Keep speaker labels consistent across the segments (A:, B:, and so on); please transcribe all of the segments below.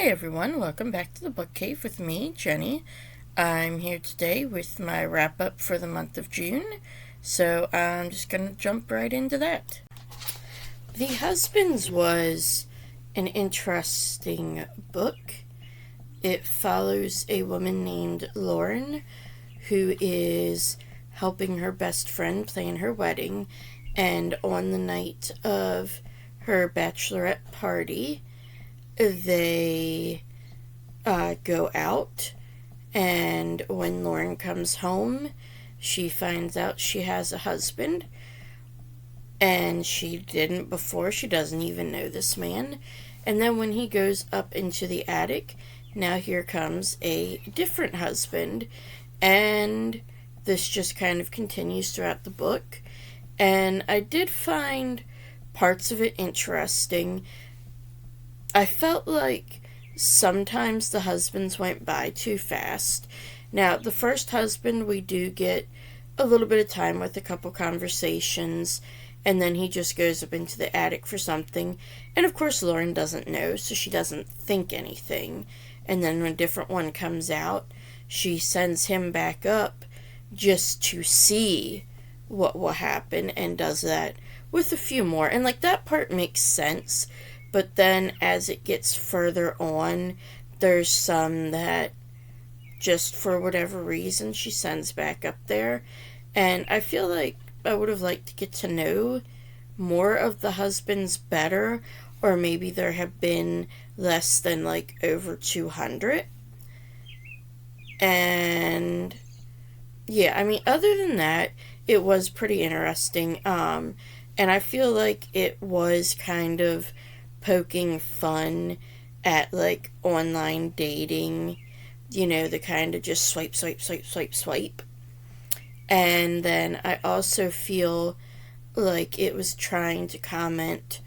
A: Hey everyone, welcome back to the Book Cave with me, Jenny. I'm here today with my wrap up for the month of June, so I'm just gonna jump right into that. The Husbands was an interesting book. It follows a woman named Lauren who is helping her best friend plan her wedding, and on the night of her bachelorette party, they go out, and when Lauren comes home, she finds out she has a husband, and she didn't before. She doesn't even know this man. And then when he goes up into the attic, now here comes a different husband, and this just kind of continues throughout the book. And I did find parts of it interesting. I felt like sometimes the husbands went by too fast. Now, the first husband, we do get a little bit of time with a couple conversations, and then he just goes up into the attic for something. And of course, Lauren doesn't know, so she doesn't think anything. And then when a different one comes out, she sends him back up just to see what will happen, and does that with a few more. And like, that part makes sense. But then as it gets further on, there's some that just for whatever reason she sends back up there. And I feel like I would have liked to get to know more of the husbands better, or maybe there have been less than like over 200. And yeah, I mean, other than that, it was pretty interesting. And I feel like it was kind of poking fun at like online dating, the kind of just swipe, swipe, swipe, swipe, swipe. And then I also feel like it was trying to comment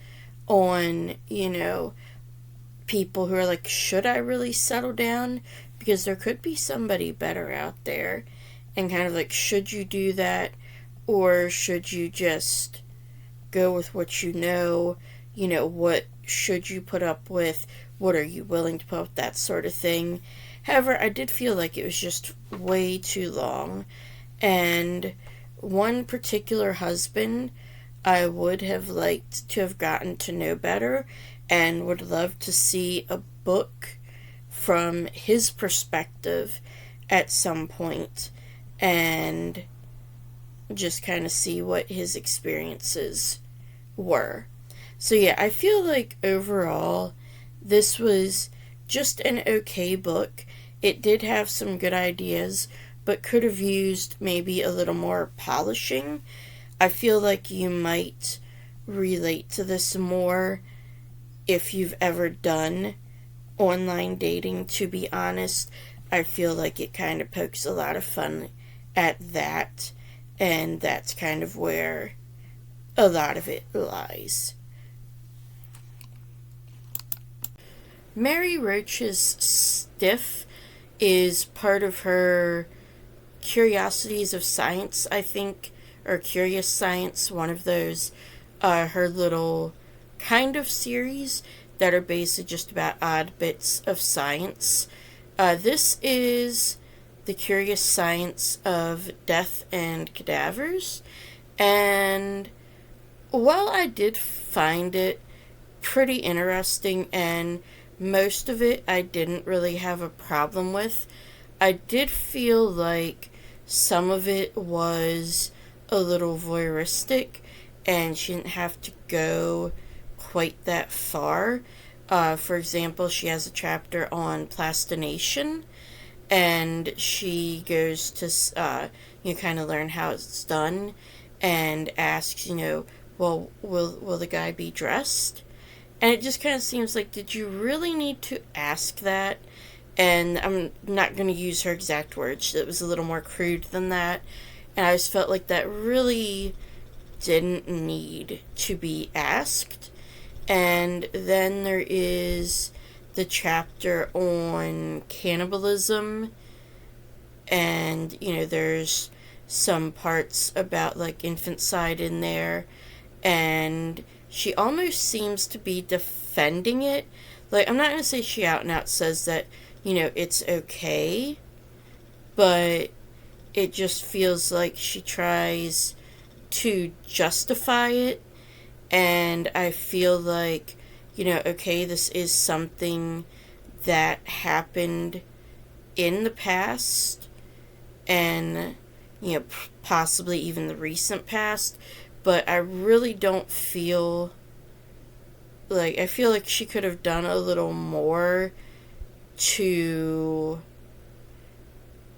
A: on, people who are like, should I really settle down? Because there could be somebody better out there. And kind of like, should you do that? Or should you just go with what you know? What should you put up with? What are you willing to put up with? That sort of thing. However, I did feel like it was just way too long. And one particular husband I would have liked to have gotten to know better, and would love to see a book from his perspective at some point, and just kind of see what his experiences were. So yeah, I feel like overall this was just an okay book. It did have some good ideas, but could have used maybe a little more polishing. I feel like you might relate to this more if you've ever done online dating, to be honest. I feel like it kind of pokes a lot of fun at that, and that's kind of where a lot of it lies. Mary Roach's Stiff is part of her Curiosities of Science, I think, or Curious Science, one of those, her little kind of series that are basically just about odd bits of science. This is the Curious Science of Death and Cadavers, and while I did find it pretty interesting, and most of it I didn't really have a problem with, I did feel like some of it was a little voyeuristic, and she didn't have to go quite that far. For example, she has a chapter on plastination, and she goes to, kind of learn how it's done, and asks, well, will the guy be dressed? And it just kind of seems like, did you really need to ask that? And I'm not going to use her exact words. It was a little more crude than that. And I just felt like that really didn't need to be asked. And then there is the chapter on cannibalism. And, there's some parts about, like, infanticide in there. And she almost seems to be defending it, Like, I'm not going to say she out and out says that, it's okay, but it just feels like she tries to justify it, and I feel like, okay, this is something that happened in the past, and, possibly even the recent past, but I really don't feel like, I feel like she could have done a little more to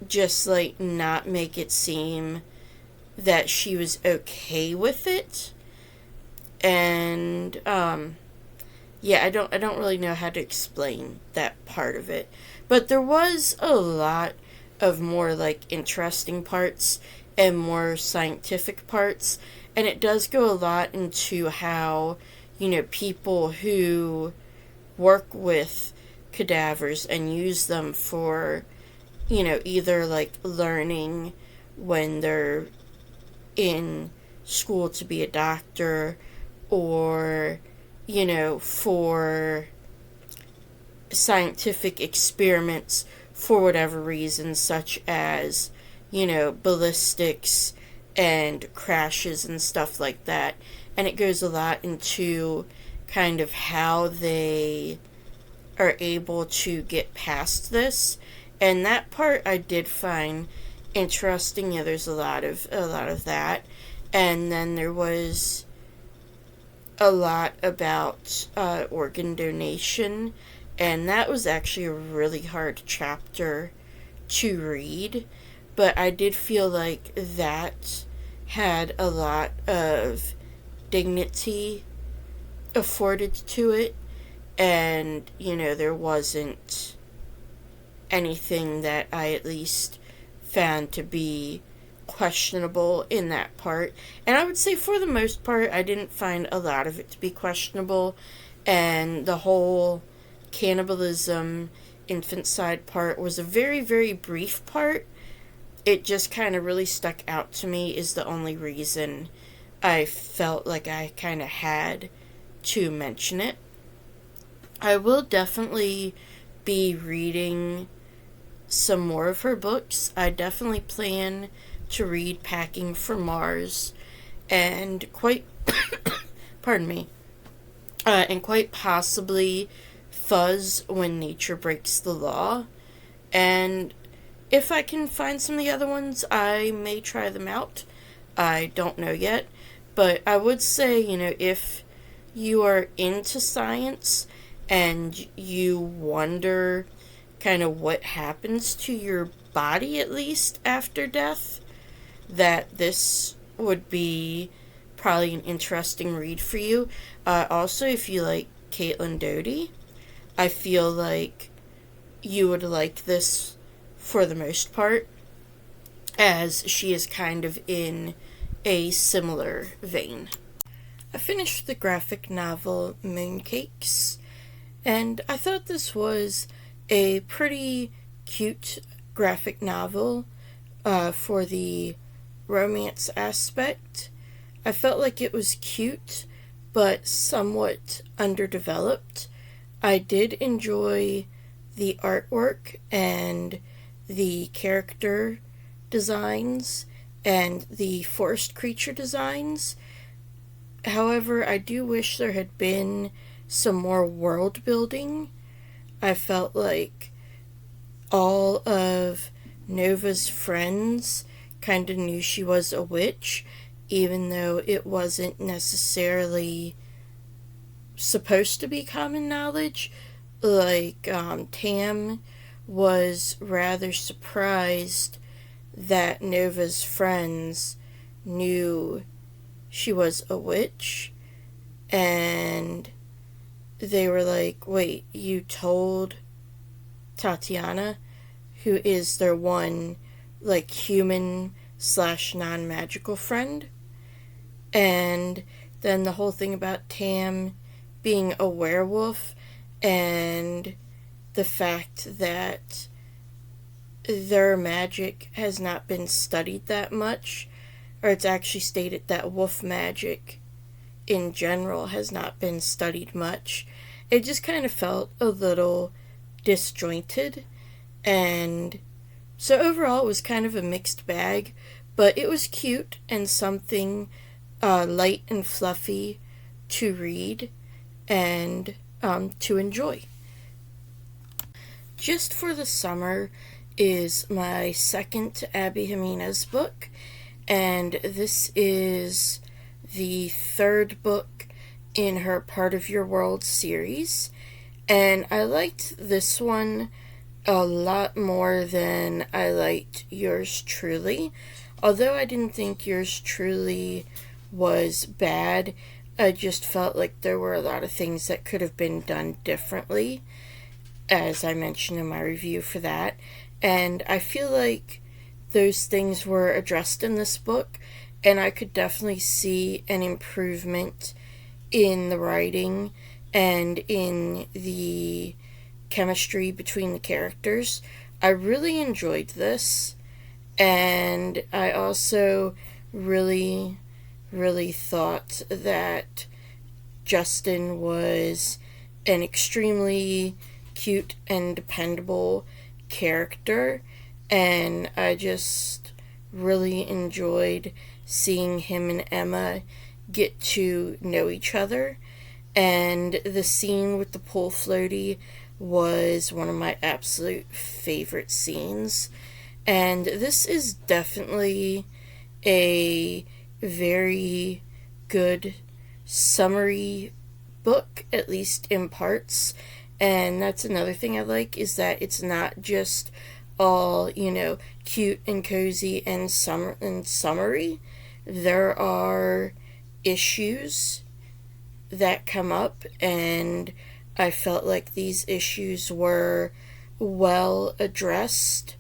A: just, like, not make it seem that she was okay with it. And, yeah, I don't really know how to explain that part of it. But there was a lot of more, like, interesting parts and more scientific parts. And it does go a lot into how, people who work with cadavers and use them for, either, like, learning when they're in school to be a doctor, or, for scientific experiments for whatever reason, such as, ballistics and crashes and stuff like that. And it goes a lot into kind of how they are able to get past this. And that part I did find interesting. Yeah, there's a lot of that. And then there was a lot about organ donation, and that was actually a really hard chapter to read, but I did feel like that had a lot of dignity afforded to it, and, there wasn't anything that I at least found to be questionable in that part. And I would say for the most part, I didn't find a lot of it to be questionable, and the whole cannibalism infanticide part was a very, very brief part. It just kind of really stuck out to me is the only reason I felt like I kind of had to mention it. I will definitely be reading some more of her books. I definitely plan to read Packing for Mars, and pardon me, and quite possibly Fuzz, When Nature Breaks the Law. And if I can find some of the other ones, I may try them out. I don't know yet, but I would say, if you are into science and you wonder kind of what happens to your body, at least after death, that this would be probably an interesting read for you. Also, if you like Caitlin Doughty, I feel like you would like this for the most part, as she is kind of in a similar vein. I finished the graphic novel Mooncakes, and I thought this was a pretty cute graphic novel for the romance aspect. I felt like it was cute, but somewhat underdeveloped. I did enjoy the artwork and the character designs and the forest creature designs. However, I do wish there had been some more world building. I felt like all of Nova's friends kind of knew she was a witch, even though it wasn't necessarily supposed to be common knowledge. Like, Tam was rather surprised that Nova's friends knew she was a witch, and they were like, wait, you told Tatiana, who is their one, like, human / non-magical friend? And then the whole thing about Tam being a werewolf, and the fact that their magic has not been studied that much, or it's actually stated that wolf magic in general has not been studied much, it just kind of felt a little disjointed. And so overall, it was kind of a mixed bag, but it was cute and something light and fluffy to read and to enjoy. Just for the Summer is my second Abby Jimenez book, and this is the third book in her Part of Your World series. And I liked this one a lot more than I liked Yours Truly. Although I didn't think Yours Truly was bad, I just felt like there were a lot of things that could have been done differently, as I mentioned in my review for that. And I feel like those things were addressed in this book, and I could definitely see an improvement in the writing and in the chemistry between the characters. I really enjoyed this, and I also really thought that Justin was an extremely cute and dependable character, and I just really enjoyed seeing him and Emma get to know each other. And the scene with the pool floaty was one of my absolute favorite scenes. And this is definitely a very good summary book, at least in parts. And that's another thing I like, is that it's not just all, cute and cozy and summary. There are issues that come up, and I felt like these issues were well addressed.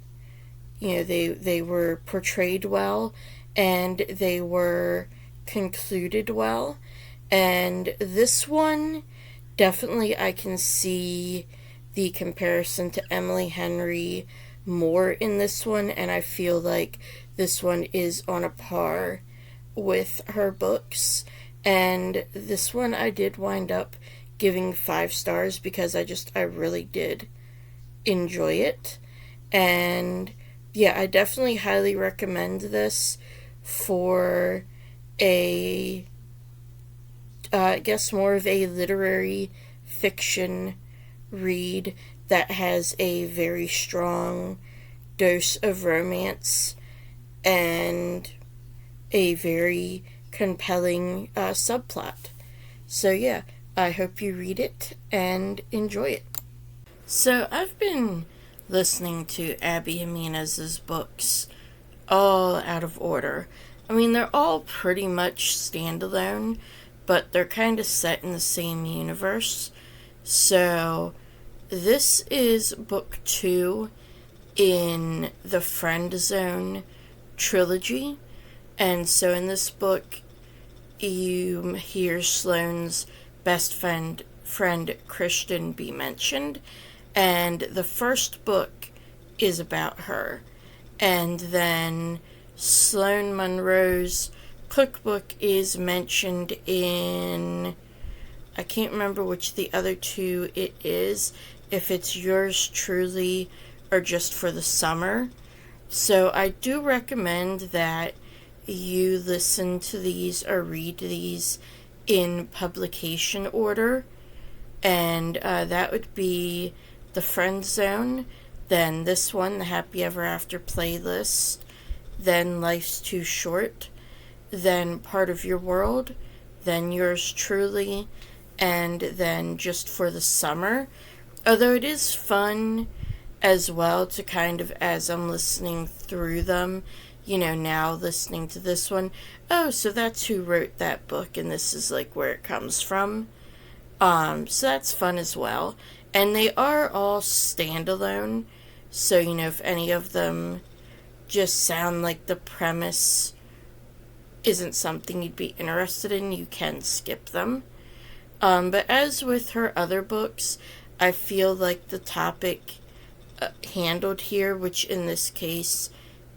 A: They were portrayed well, and they were concluded well. And this one, definitely I can see the comparison to Emily Henry more in this one, and I feel like this one is on a par with her books. And this one I did wind up giving 5 stars because I really did enjoy it. And yeah, I definitely highly recommend this for I guess more of a literary fiction read that has a very strong dose of romance and a very compelling subplot. So yeah, I hope you read it and enjoy it. So I've been listening to Abby Jimenez's books all out of order. I mean, they're all pretty much standalone, but they're kind of set in the same universe. So this is book 2 in the Friend Zone trilogy. And so in this book, you hear Sloane's best friend Christian be mentioned. And the first book is about her. And then Sloane Monroe's cookbook is mentioned in, I can't remember which the other 2 it is, if it's Yours Truly or Just for the Summer. So I do recommend that you listen to these or read these in publication order. And that would be The Friend Zone, then this one, The Happy Ever After Playlist, then Life's Too Short, then Part of Your World, then Yours Truly, and then Just for the Summer. Although it is fun as well to kind of, as I'm listening through them, now listening to this one, oh, so that's who wrote that book, and this is like where it comes from. So that's fun as well. And they are all standalone, so if any of them just sound like the premise isn't something you'd be interested in, you can skip them. But as with her other books, I feel like the topic handled here, which in this case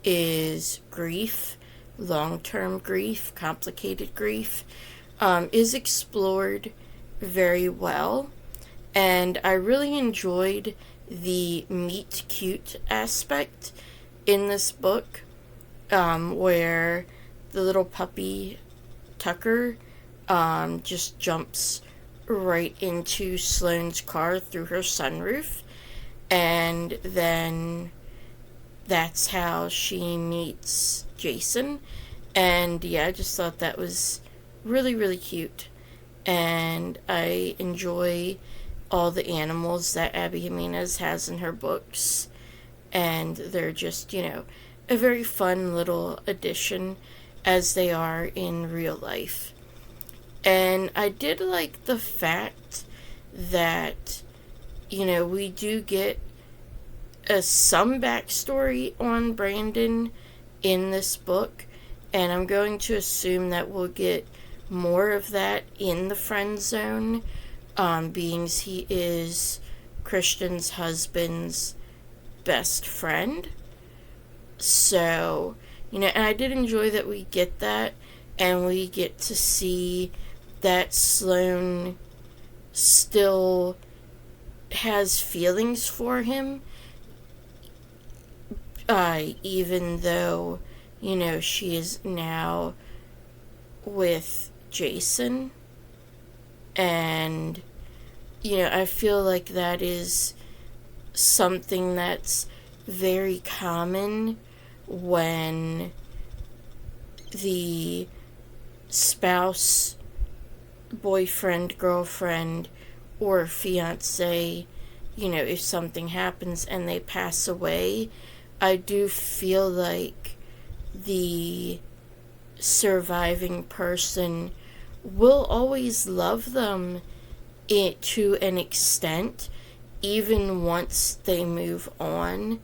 A: is grief, long-term grief, complicated grief, is explored very well. And I really enjoyed the meet cute aspect in this book, where the little puppy Tucker just jumps right into Sloane's car through her sunroof, and then that's how she meets Jason. And yeah, I just thought that was really, really cute. And I enjoy all the animals that Abby Jimenez has in her books. And they're just, a very fun little addition as they are in real life. And I did like the fact that, we do get some backstory on Brandon in this book, and I'm going to assume that we'll get more of that in the friend zone, being he is Christian's husband's best friend. So, and I did enjoy that we get that, and we get to see that Sloane still has feelings for him, even though, she is now with Jason. And, I feel like that is something that's very common when the spouse, boyfriend, girlfriend, or fiance, if something happens and they pass away. I do feel like the surviving person will always love them to an extent, even once they move on.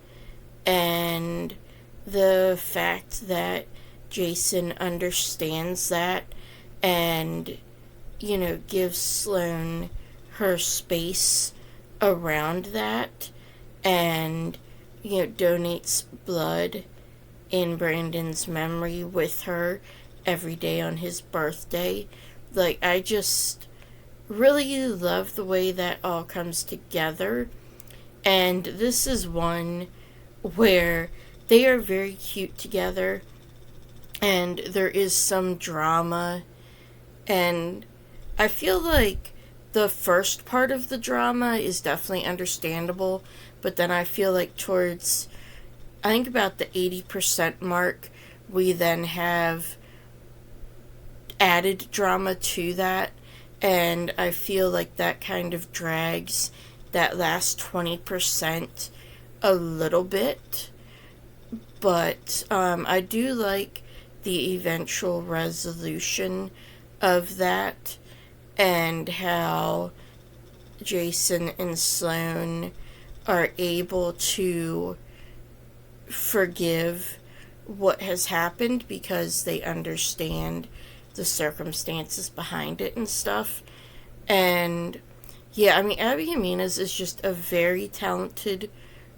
A: And the fact that Jason understands that and, gives Sloane her space around that, and, donates blood in Brandon's memory with her every day on his birthday. Like, I just really love the way that all comes together. And this is one where they are very cute together, and there is some drama, and I feel like the first part of the drama is definitely understandable, but then I feel like towards, I think about the 80% mark, we then have added drama to that, and I feel like that kind of drags that last 20% a little bit. But I do like the eventual resolution of that, and how Jason and Sloane are able to forgive what has happened because they understand the circumstances behind it and stuff. And yeah, Abby Jimenez is just a very talented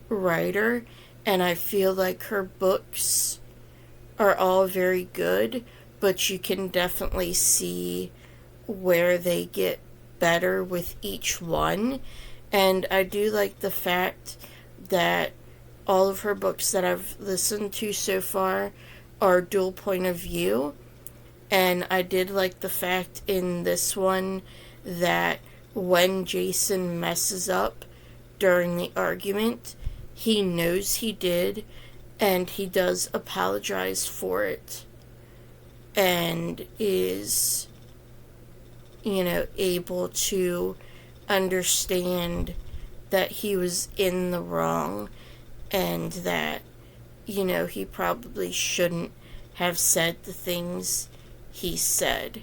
A: writer, and I feel like her books are all very good, but you can definitely see where they get better with each one. And I do like the fact that all of her books that I've listened to so far are dual point of view. And I did like the fact in this one that when Jason messes up during the argument, he knows he did, and he does apologize for it, and is, able to understand that he was in the wrong, and that, he probably shouldn't have said the things he said.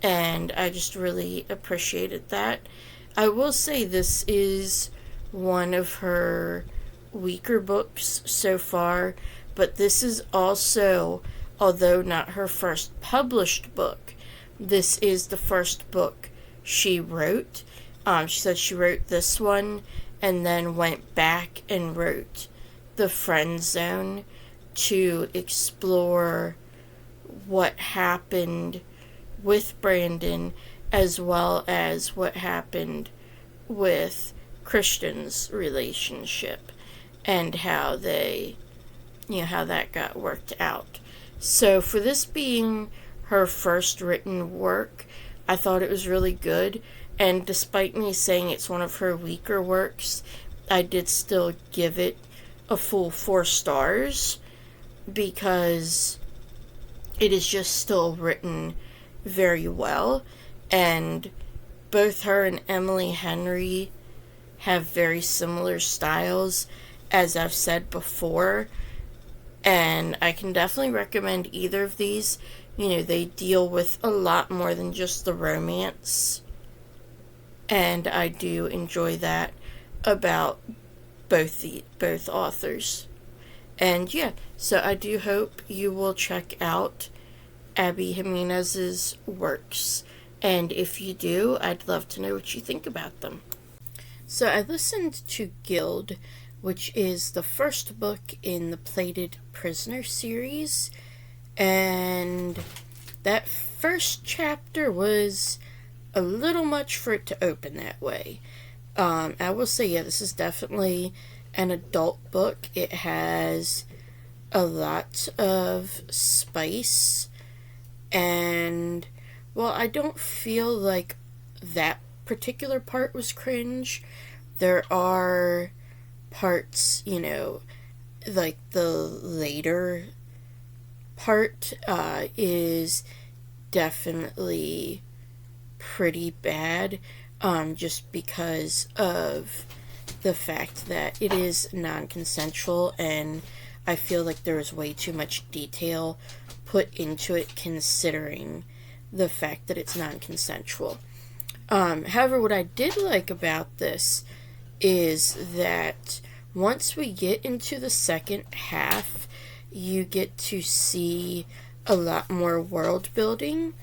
A: And I just really appreciated that. I will say this is one of her weaker books so far, but this is also, although not her first published book, this is the first book she wrote. She said she wrote this one and then went back and wrote The Friend Zone to explore what happened with Brandon, as well as what happened with Christian's relationship and how they, how that got worked out. So for this being her first written work, I thought it was really good. And despite me saying it's one of her weaker works, I did still give it a full 4 stars because it is just still written very well. And both her and Emily Henry have very similar styles, as I've said before. And I can definitely recommend either of these. They deal with a lot more than just the romance. And I do enjoy that about both authors. And yeah, so I do hope you will check out Abby Jimenez's works. And if you do, I'd love to know what you think about them. So I listened to Guild, which is the first book in the Plated Prisoner series. And that first chapter was a little much for it to open that way. I will say, yeah, this is definitely an adult book. It has a lot of spice, and well, I don't feel like that particular part was cringe. There are parts, like the later part is definitely pretty bad, just because of the fact that it is non-consensual, and I feel like there is way too much detail put into it considering the fact that it's non-consensual. However, what I did like about this is that once we get into the second half, you get to see a lot more world building,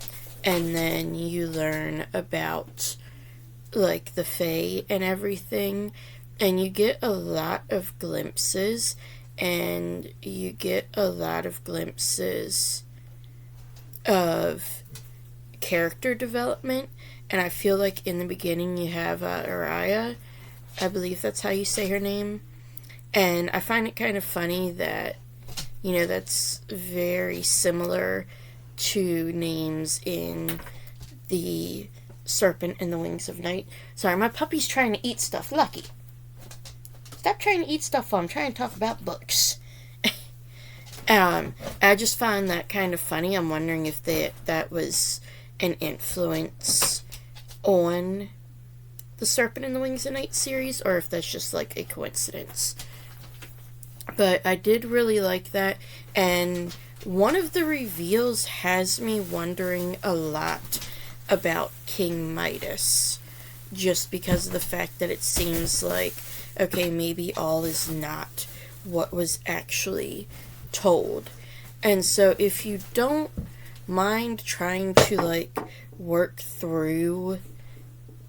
A: and then you learn about like the Fae and everything, and you get a lot of glimpses, and you get a lot of glimpses of character development. And I feel like in the beginning you have Araya, I believe that's how you say her name, and I find it kind of funny that that's very similar to names in the Serpent and the Wings of Night. Sorry, my puppy's trying to eat stuff. Lucky, stop trying to eat stuff while I'm trying to talk about books. I just find that kind of funny. I'm wondering if that was an influence on the Serpent and the Wings of Night series, or if that's just like a coincidence. But I did really like that, and one of the reveals has me wondering a lot about King Midas, just because of the fact that it seems like, okay, maybe all is not what was actually told. And so if you don't mind trying to work through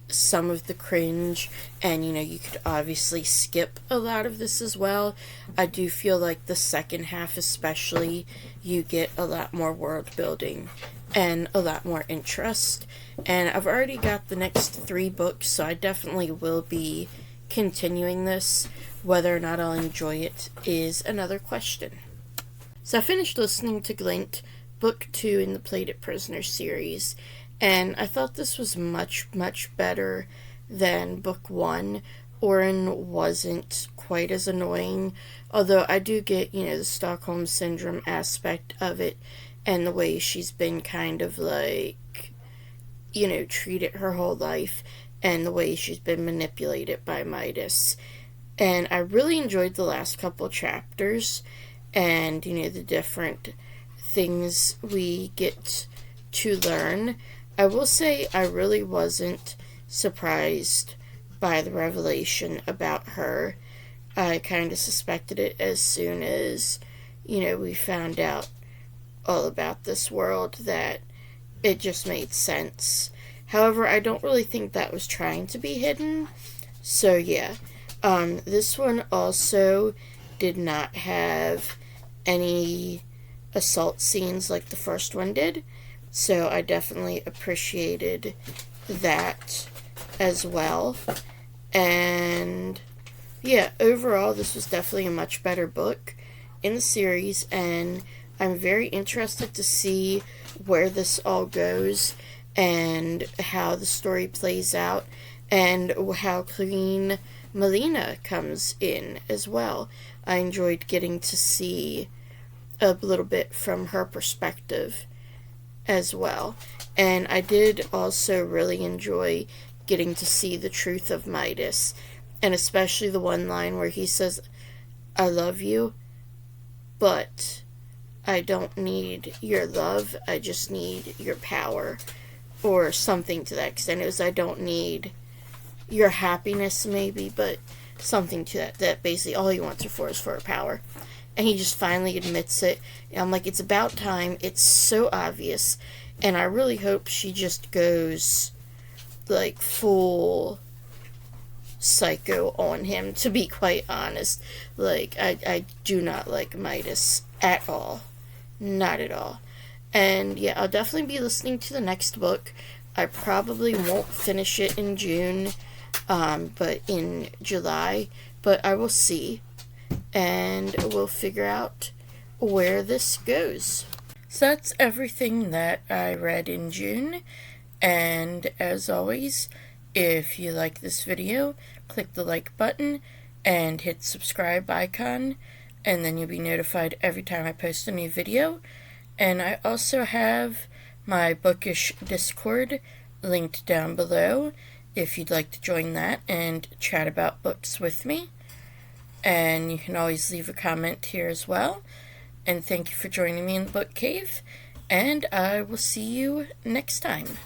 A: some of the cringe, and you could obviously skip a lot of this as well, I do feel like the second half especially, you get a lot more world building and a lot more interest. And I've already got the next 3 books, so I definitely will be continuing this. Whether or not I'll enjoy it is another question. So I finished listening to Glint, book 2 in the Plated Prisoner series, and I thought this was much, much better than book 1. Orin wasn't quite as annoying, although I do get, the Stockholm Syndrome aspect of it, and the way she's been kind of treated her whole life, and the way she's been manipulated by Midas. And I really enjoyed the last couple chapters, and, the different things we get to learn. I will say I really wasn't surprised by the revelation about her. I kind of suspected it as soon as, we found out all about this world, that it just made sense. However, I don't really think that was trying to be hidden. So yeah, this one also did not have any assault scenes like the first one did. So I definitely appreciated that as well. And yeah, overall, this was definitely a much better book in the series, and I'm very interested to see where this all goes and how the story plays out and how Queen Melina comes in as well. I enjoyed getting to see a little bit from her perspective as well. And I did also really enjoy getting to see the truth of Midas, and especially the one line where he says, "I love you, but I don't need your love, I just need your power," or something to that extent. It was, "I don't need your happiness," maybe, but something to that basically all he wants her for is for her power. And he just finally admits it. And I'm like, it's about time. It's so obvious. And I really hope she just goes, like, full psycho on him, to be quite honest. Like, I do not like Midas at all. Not at all. And yeah, I'll definitely be listening to the next book. I probably won't finish it in June, but in July. But I will see. And we'll figure out where this goes. So that's everything that I read in June. And as always, if you like this video, click the like button and hit subscribe icon, and then you'll be notified every time I post a new video. And I also have my Bookish Discord linked down below if you'd like to join that and chat about books with me. And you can always leave a comment here as well. And thank you for joining me in the book cave, and I will see you next time.